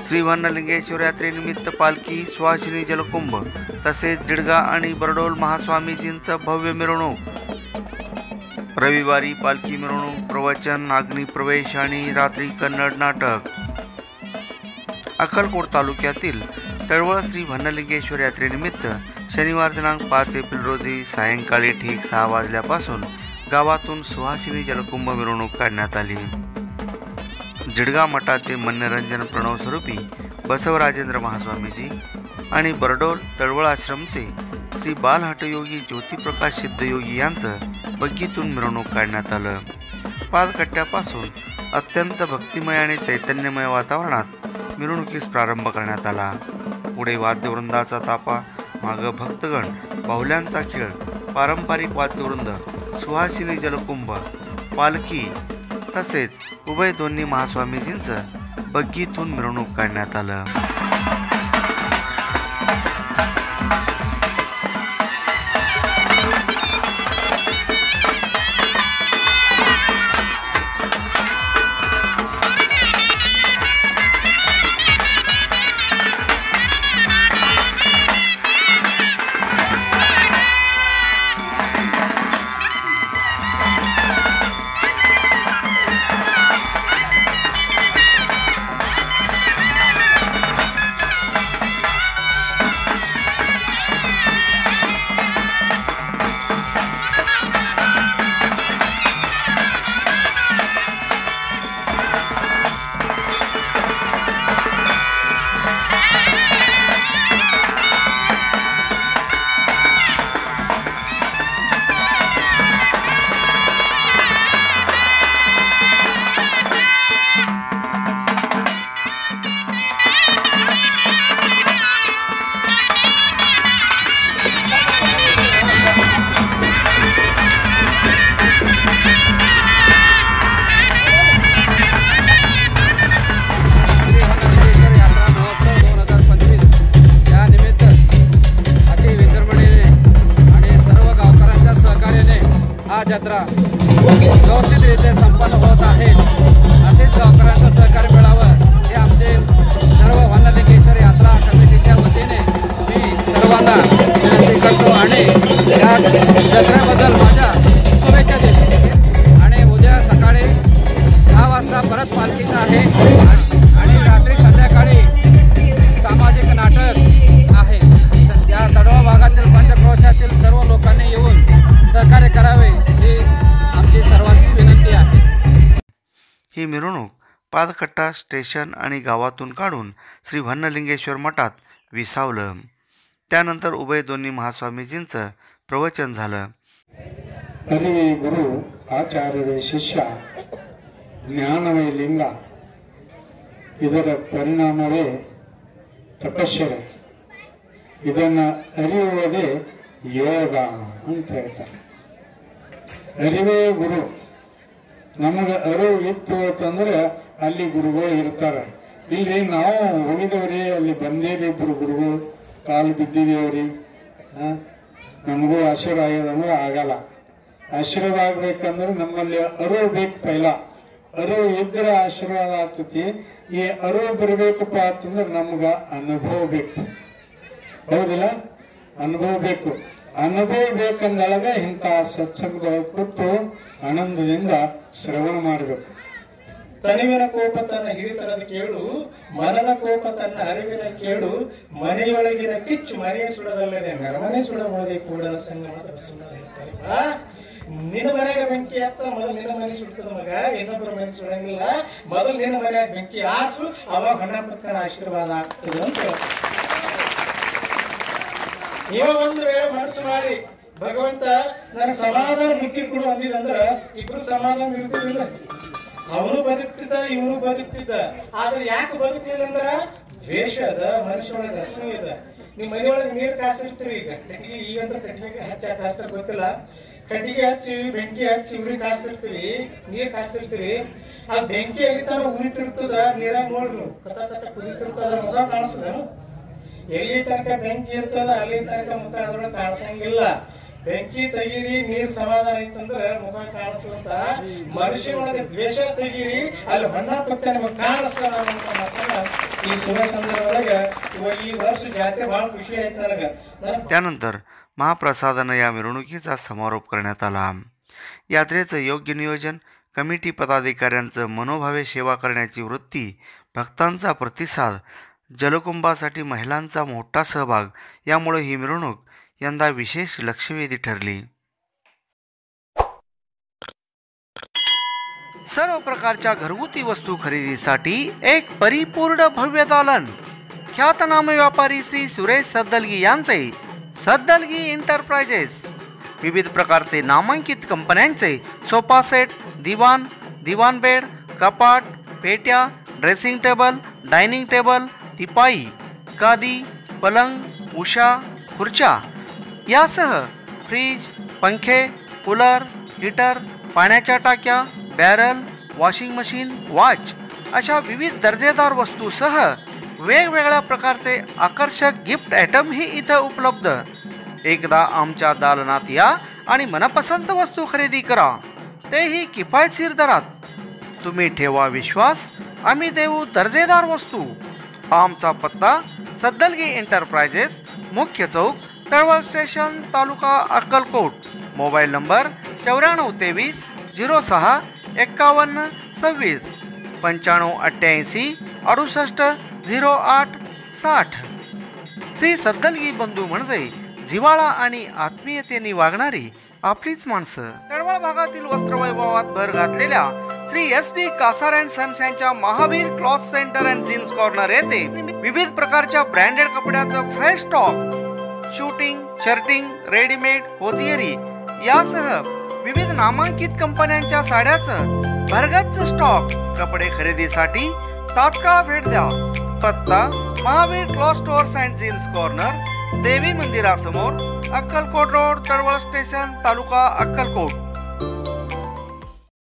श्री वन्नलिंगेश्वर यात्रेनिमित्त पालखी, सुहासिनी जलकुंभ तसेच जिडगा आणि बरडोल महास्वामीजींचं भव्य मिरवणूक। रविवारी पालखी मिरवणूक, प्रवचन, अग्निप्रवेश आणि रात्री कन्नड नाटक। अक्कलकोट तालुक्यातील तळवळ श्री वन्नलिंगेश्वर यात्रेनिमित्त शनिवार दिनांक 5 एप्रिल रोजी सायंकाळी ठीक 6 वाजल्यापासून गावातून सुहासिनी जलकुंभ मिरवणूक काढण्यात आली। जिडगा मठाचे मनोरंजन प्रणव स्वरूपी बसवराजेंद्र महास्वामीजी आणि बरडोल तळवळ आश्रमचे श्री बालहटयोगी ज्योतिप्रकाश सिद्धयोगी यांचं बग्गीतून मिरवणूक काढण्यात आलं। पादकट्ट्यापासून अत्यंत भक्तिमय आणि चैतन्यमय वातावरणात मिरवणुकीस प्रारंभ करण्यात आला। पुढे वाद्यवृंदाचा ताफा, मागं भक्तगण, बाहुल्यांचा खेळ, पारंपरिक वाद्यवृंद, सुहासिनी जलकुंभ, पालखी तसेच उभय दोन्ही महास्वामीजींचं बग्गीतून मिरवणूक काढण्यात आलं। यात्रा व्यवस्थितरित्या संपन्न होत आहे। असेच गावकऱ्यांचं सहकार्य मिळावं हे आमचे सर्व वन्नलिंगेश्वर यात्रा कमिटीच्या वतीने मी सर्वांना विनंती करतो आणि या जत्रेबद्दल माझ्या शुभेच्छा देतो। आणि उद्या सकाळी 10 वाजता परत पालखीचं आहे आणि रात्री संध्याकाळी सामाजिक नाटक आहे। या तळवळ भागातील पंचक्रोशातील सर्व लोकांनी येऊन सहकार्य करावे ही आमची सर्वांची विनंती आहे। ही मिरवणूक पादकट्टा स्टेशन आणि गावातून काढून श्री वन्नलिंगेश्वर मठात विसावलं। त्यानंतर उभय दोन्ही महास्वामीजींचं प्रवचन झालं। अरिवे गुरु आचार्यवे शिष्य ज्ञानवे लिंग, ಇದರ ಪರಿಣಾಮವೇ ತಪಶ್ಚರ್ಯ, ಇದನ್ನು ಅರಿಯುವುದೇ ಯೋಗ ಅಂತ ಹೇಳ್ತಾರೆ। ಅರಿವೇ ಗುರು, ನಮಗೆ ಅರಿವು ಇತ್ತು ಅಂತಂದ್ರೆ ಅಲ್ಲಿ ಗುರುಗಳು ಇರ್ತಾರೆ। ಇಲ್ರಿ ನಾವು ಹೋಗಿದೇವ್ರಿ, ಅಲ್ಲಿ ಬಂದೇರಿ ಇಬ್ಬರು ಗುರುಗಳು, ಕಾಲು ಬಿದ್ದಿದೇವ್ರಿ, ನಮಗೂ ಆಶೀರ್ವಾದ ಆಗ್ಯದಂದ್ರೆ ಆಗಲ್ಲ। ಆಶೀರ್ವಾದ ಆಗ್ಬೇಕಂದ್ರೆ ನಮ್ಮಲ್ಲಿ ಅರಿವು ಬೇಕು। ಪೈಲ ಅರಿವು ಇದ್ರೆ ಆಶೀರ್ವಾದ ಆಗ್ತತಿ। ಈ ಅರಿವು ಬರಬೇಕಪ್ಪ ಅಂತಂದ್ರೆ ನಮ್ಗ ಅನುಭವ ಬೇಕು, ಹೌದಿಲ್ಲ? ಅನುಭವ ಬೇಕು। ಅನುಭವ ಬೇಕಂದೊಳಗ ಇಂಥ ಸತ್ಸಂಗದೊಳಗೆ ಕೂತು ಆನಂದದಿಂದ ಶ್ರವಣ ಮಾಡಬೇಕು। ತನಿವಿನ ಕೋಪ ತನ್ನ ಹಿರಿತನದ ಕೇಳು, ಮನದ ಕೋಪ ತನ್ನ ಅರಿವಿನ ಕೇಳು, ಮನೆಯೊಳಗಿನ ಕಿಚ್ಚು ಮನೆಯ ಸುಡದಲ್ಲದೆ ನರಮನೆ ಸುಡಬಹುದೇ ಕೂಡಲ ಸಂಗಮ ನಿನ್ನ ಮನೆಗೆ ಬೆಂಕಿ ಹತ್ತ ಮೊದಲು ನಿನ್ನ ಮನೆ ಸುಡ್ತದ ಮಗ, ಇನ್ನೊಬ್ಬರ ಮನೆ ಸುಡಂಗಿಲ್ಲ। ಮೊದಲು ನಿನ್ನ ಮನೆಯಾಗ ಬೆಂಕಿ ಆಸು, ಅವಾಗ ಹಣ ಪಕ್ಕನ ಆಶೀರ್ವಾದ ಆಗ್ತದೆ ಅಂತ ನೀವು ಒಂದು ವೇಳೆ ಮನಸ್ಸು ಮಾಡಿ ಭಗವಂತ ನನಗೆ ಸಮಾಧಾನ ಮುಕ್ತಿ ಕೊಡು ಅಂದಿದಂದ್ರ ಇಬ್ರು ಸಮಾಧಾನ ಇರ್ತಿಲ್ಲ। ಅವನು ಬದುಕ್ತಿದ್ದ, ಇವನು ಬದುಕ್ತಿದ್ದ। ಆದ್ರೆ ಯಾಕೆ ಬದುಕ್ಲಿಲ್ಲ ಅಂದ್ರ ದ್ವೇಷ ಅದ, ಮನುಷ್ಯೊಳಗೆ ಹಸು ಇದೆ। ನಿಮ್ ಮನೆಯೊಳಗೆ ನೀರ್ ಕಾಸಿರ್ತೀರಿ, ಈಗ ಕಟ್ಟಿಗೆ ಈಗಂದ್ರ ಕಟ್ಟಿಗೆ ಹಚ್ಚಿ ಕಾಸ್ತಾರ ಗೊತ್ತಿಲ್ಲ, ಕಟ್ಟಿಗೆ ಹಚ್ಚಿ ಬೆಂಕಿ ಹಚ್ಚಿ ಉರಿ ಕಾಸ್ತಿರ್ತೀರಿ, ನೀರ್ ಕಾಸ್ತಿರ್ತೀರಿ। ಆ ಬೆಂಕಿ ಎಲ್ಲಿತಾನ ಉರಿತಿರ್ತದ, ನೀರಾಗ ನೋಡ್ರಿ ಕಥ ಕಥ ಕುದಿತಿರ್ತದ, ಮುಖ ಕಾಣಿಸ್ತದ। ಎಲ್ಲಿ ತನಕ ಬೆಂಕಿ ಇರ್ತದ ಅಲ್ಲಿ ತನಕ ಮುಖ ಅದ್ರೊಳಗೆ ಕಾಣಿಸಂಗಿಲ್ಲ। ಬೆಂಕಿ ತೆಗೀರಿ, ನೀರ್ ಸಮಾಧಾನ ಐತಂದ್ರ ಮುಖ ಕಾಣಿಸುವಂತ ಮನುಷ್ಯನೊಳಗೆ ದ್ವೇಷ ತೆಗೀರಿ, ಅಲ್ಲಿ ಬಣ್ಣ ಪತ್ತೆ ನಮಗ್ ಕಾಣಿಸ್ತಾನ ಈ ಈ ಶುಭ ಸಂದರ್ಭದೊಳಗ ಈ ವರ್ಷ ಜಾತ್ರೆ ಬಹಳ ಖುಷಿ ಆಯ್ತು ನನಗೆ. त्यानंतर महाप्रसादानं या मिरवणुकीचा समारोप करण्यात आला. यात्रेचं योग्य नियोजन, कमिटी पदाधिकाऱ्यांचं मनोभावे सेवा करण्याची वृत्ती, भक्तांचा प्रतिसाद, जलकुंभासाठी महिलांचा मोठा सहभाग यामुळे ही मिरवणूक यंदा विशेष लक्षवेधी ठरली. सर्व प्रकारच्या घरगुती वस्तू खरेदीसाठी एक परिपूर्ण भव्य दालन. ख्यातनाम व्यापारी श्री सुरेश सद्दलगी यांचे सद्दलगी एंटरप्राइजेस विविध प्रकारचे नामांकित कंपन्यांचे सोफा सेट, दिवाण बेड, कपाट, पेट्या, ड्रेसिंग टेबल, डायनिंग टेबल, तिपाई, गादी, पलंग, उशा, खुर्च्या यासह फ्रीज, पंखे, कूलर, हीटर, पाण्याच्या टाक्या, बॅरल, वॉशिंग मशीन, वॉच अशा विविध दर्जेदार वस्तूसह वेगवेगळ्या प्रकारचे आकर्षक गिफ्ट आयटमही इथं उपलब्ध. एकदा आमच्या दालनात या आणि मनपसंत वस्तू खरेदी करा, तेही किफायतशीर दरात. तुम्ही ठेवा विश्वास, आम्ही देऊ दर्जेदार वस्तू. आमचा पत्ता सद्दलगी एंटरप्राइजेस, मुख्य चौक, Talwal station, taluka Akkalkot. Mobile number 9423 06 51 26 95 88 68 08 60. Shri Saddalgi बंधू म्हणजे जिव्हाळा आणि आत्मीयतेने वागणारी आपलीच माणसं. तळवळ भागातील वस्त्रवैभवात भर घातलेल्या Shri SP Kasar and sons यांच्या Mahavir cloth centre and jeans corner येथे विविध प्रकारच्या ब्रँडेड कपड्याचं fresh stock, suiting, shirting, readymade, hosiery यासह विविध नामांकित कंपन्यांच्या साड्याचं भरगच्च स्टॉक. कपडे खरेदीसाठी तात्काळ भेट द्या. पत्ता Mahavir cloth stores and jeans corner, देवी मंदिरासमोर, अक्कलकोट रोड, तळवळ स्टेशन, तालुका अक्कलकोट.